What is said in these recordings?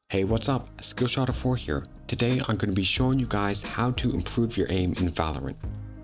Hey, what's up? Skillshot4 here. Today I'm going to be showing you guys how to improve your aim in Valorant.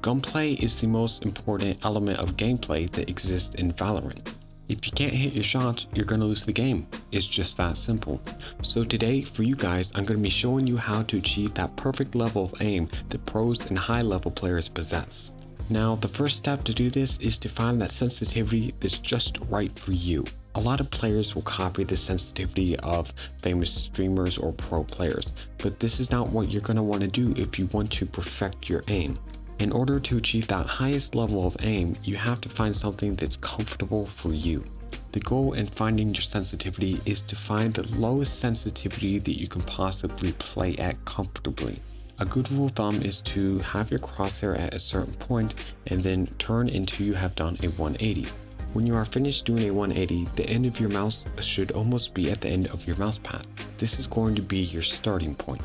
Gunplay is the most important element of gameplay that exists in Valorant. If you can't hit your shots, you're going to lose the game. It's just that simple. So today, for you guys, I'm going to be showing you how to achieve that perfect level of aim that pros and high level players possess. Now, the first step to do this is to find that sensitivity that's just right for you. A lot of players will copy the sensitivity of famous streamers or pro players, but this is not what you're going to want to do if you want to perfect your aim. In order to achieve that highest level of aim, you have to find something that's comfortable for you. The goal in finding your sensitivity is to find the lowest sensitivity that you can possibly play at comfortably. A good rule of thumb is to have your crosshair at a certain point and then turn until you have done a 180. When you are finished doing a 180, the end of your mouse should almost be at the end of your mouse pad. This is going to be your starting point.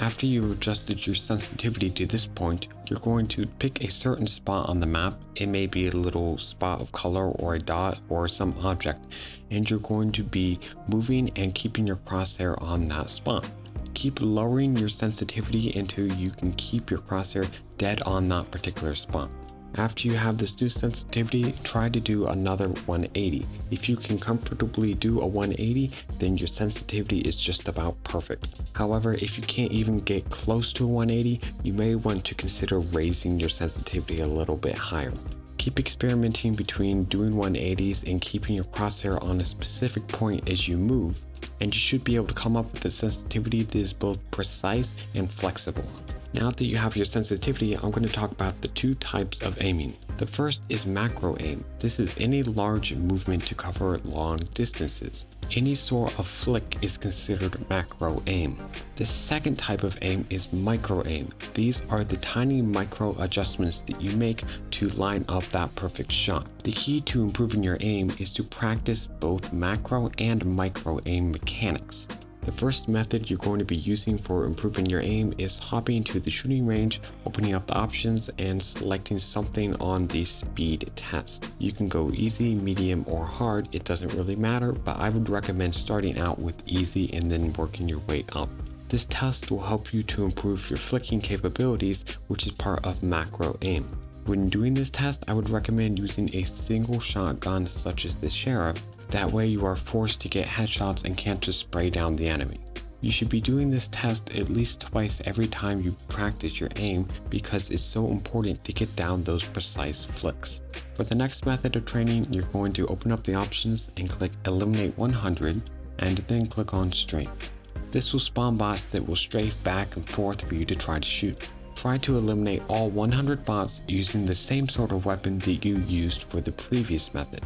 After you've adjusted your sensitivity to this point, you're going to pick a certain spot on the map. It may be a little spot of color or a dot or some object, and you're going to be moving and keeping your crosshair on that spot. Keep lowering your sensitivity until you can keep your crosshair dead on that particular spot. After you have this new sensitivity, try to do another 180. If you can comfortably do a 180, then your sensitivity is just about perfect. However, if you can't even get close to a 180, you may want to consider raising your sensitivity a little bit higher. Keep experimenting between doing 180s and keeping your crosshair on a specific point as you move, and you should be able to come up with a sensitivity that is both precise and flexible. Now that you have your sensitivity, I'm going to talk about the two types of aiming. The first is macro aim. This is any large movement to cover long distances. Any sort of flick is considered macro aim. The second type of aim is micro aim. These are the tiny micro adjustments that you make to line up that perfect shot. The key to improving your aim is to practice both macro and micro aim mechanics. The first method you're going to be using for improving your aim is hopping to the shooting range, opening up the options, and selecting something on the speed test. You can go easy, medium, or hard, it doesn't really matter, but I would recommend starting out with easy and then working your way up. This test will help you to improve your flicking capabilities, which is part of macro aim. When doing this test, I would recommend using a single shot gun such as the Sheriff. That way you are forced to get headshots and can't just spray down the enemy. You should be doing this test at least twice every time you practice your aim because it's so important to get down those precise flicks. For the next method of training, you're going to open up the options and click Eliminate 100 and then click on Strafe. This will spawn bots that will strafe back and forth for you to try to shoot. Try to eliminate all 100 bots using the same sort of weapon that you used for the previous method.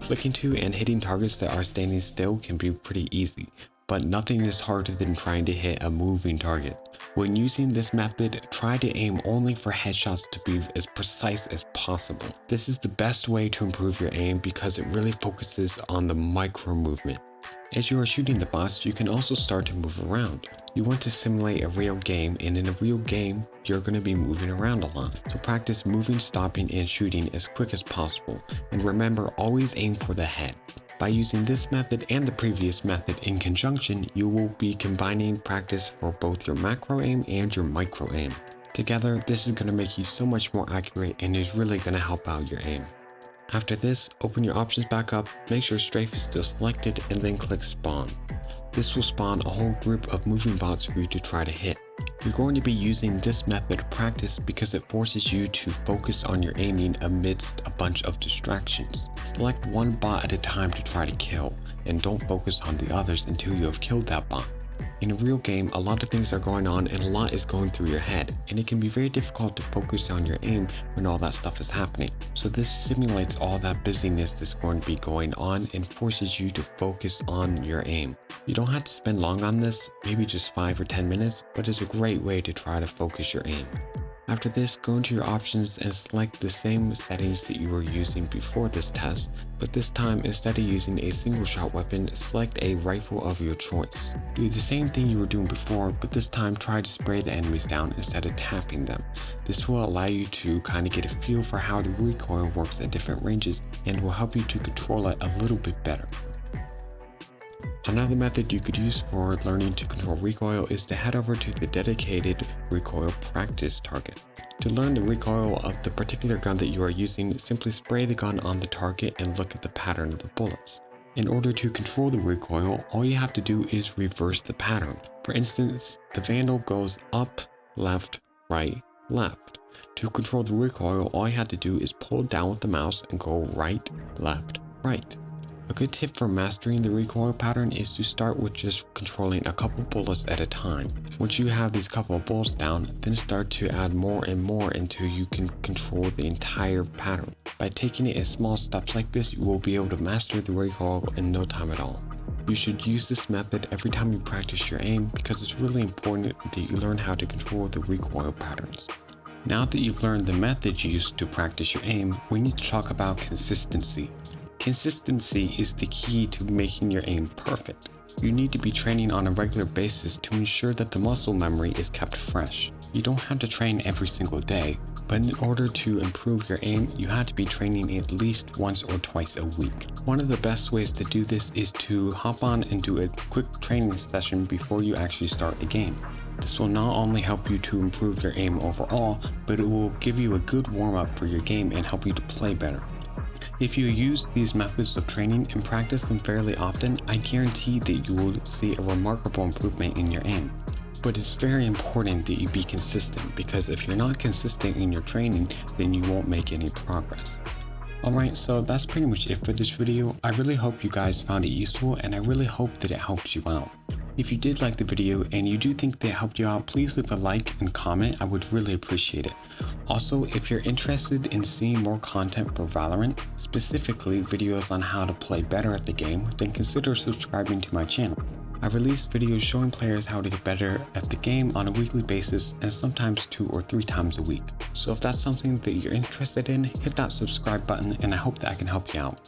Flicking to and hitting targets that are standing still can be pretty easy, but nothing is harder than trying to hit a moving target. When using this method, try to aim only for headshots to be as precise as possible. This is the best way to improve your aim because it really focuses on the micro movement. As you are shooting the bots, you can also start to move around. You want to simulate a real game, and in a real game, you're going to be moving around a lot. So practice moving, stopping, and shooting as quick as possible. And remember, always aim for the head. By using this method and the previous method in conjunction, you will be combining practice for both your macro aim and your micro aim. Together, this is going to make you so much more accurate and is really going to help out your aim. After this, open your options back up, make sure strafe is still selected, and then click spawn. This will spawn a whole group of moving bots for you to try to hit. You're going to be using this method of practice because it forces you to focus on your aiming amidst a bunch of distractions. Select one bot at a time to try to kill, and don't focus on the others until you have killed that bot. In a real game, a lot of things are going on and a lot is going through your head, and it can be very difficult to focus on your aim when all that stuff is happening. So this simulates all that busyness that's going to be going on and forces you to focus on your aim. You don't have to spend long on this, maybe just 5 or 10 minutes, but it's a great way to try to focus your aim. After this, go into your options and select the same settings that you were using before this test, but this time instead of using a single shot weapon, select a rifle of your choice. Do the same thing you were doing before, but this time try to spray the enemies down instead of tapping them. This will allow you to kind of get a feel for how the recoil works at different ranges and will help you to control it a little bit better. Another method you could use for learning to control recoil is to head over to the dedicated recoil practice target. To learn the recoil of the particular gun that you are using, simply spray the gun on the target and look at the pattern of the bullets. In order to control the recoil, all you have to do is reverse the pattern. For instance, the Vandal goes up, left, right, left. To control the recoil, all you have to do is pull down with the mouse and go right, left, right. A good tip for mastering the recoil pattern is to start with just controlling a couple bullets at a time. Once you have these couple of bullets down, then start to add more and more until you can control the entire pattern. By taking it in small steps like this, you will be able to master the recoil in no time at all. You should use this method every time you practice your aim because it's really important that you learn how to control the recoil patterns. Now that you've learned the methods used to practice your aim, we need to talk about consistency. Consistency is the key to making your aim perfect. You need to be training on a regular basis to ensure that the muscle memory is kept fresh. You don't have to train every single day, but in order to improve your aim, you have to be training at least once or twice a week. One of the best ways to do this is to hop on and do a quick training session before you actually start the game. This will not only help you to improve your aim overall, but it will give you a good warm-up for your game and help you to play better. If you use these methods of training and practice them fairly often, I guarantee that you will see a remarkable improvement in your aim. But it's very important that you be consistent, because if you're not consistent in your training, then you won't make any progress. Alright, so that's pretty much it for this video. I really hope you guys found it useful, and I really hope that it helps you out. If you did like the video and you do think that it helped you out, please leave a like and comment. I would really appreciate it. Also, if you're interested in seeing more content for Valorant, specifically videos on how to play better at the game, then consider subscribing to my channel. I release videos showing players how to get better at the game on a weekly basis and sometimes 2 or 3 times a week. So if that's something that you're interested in, hit that subscribe button and I hope that I can help you out.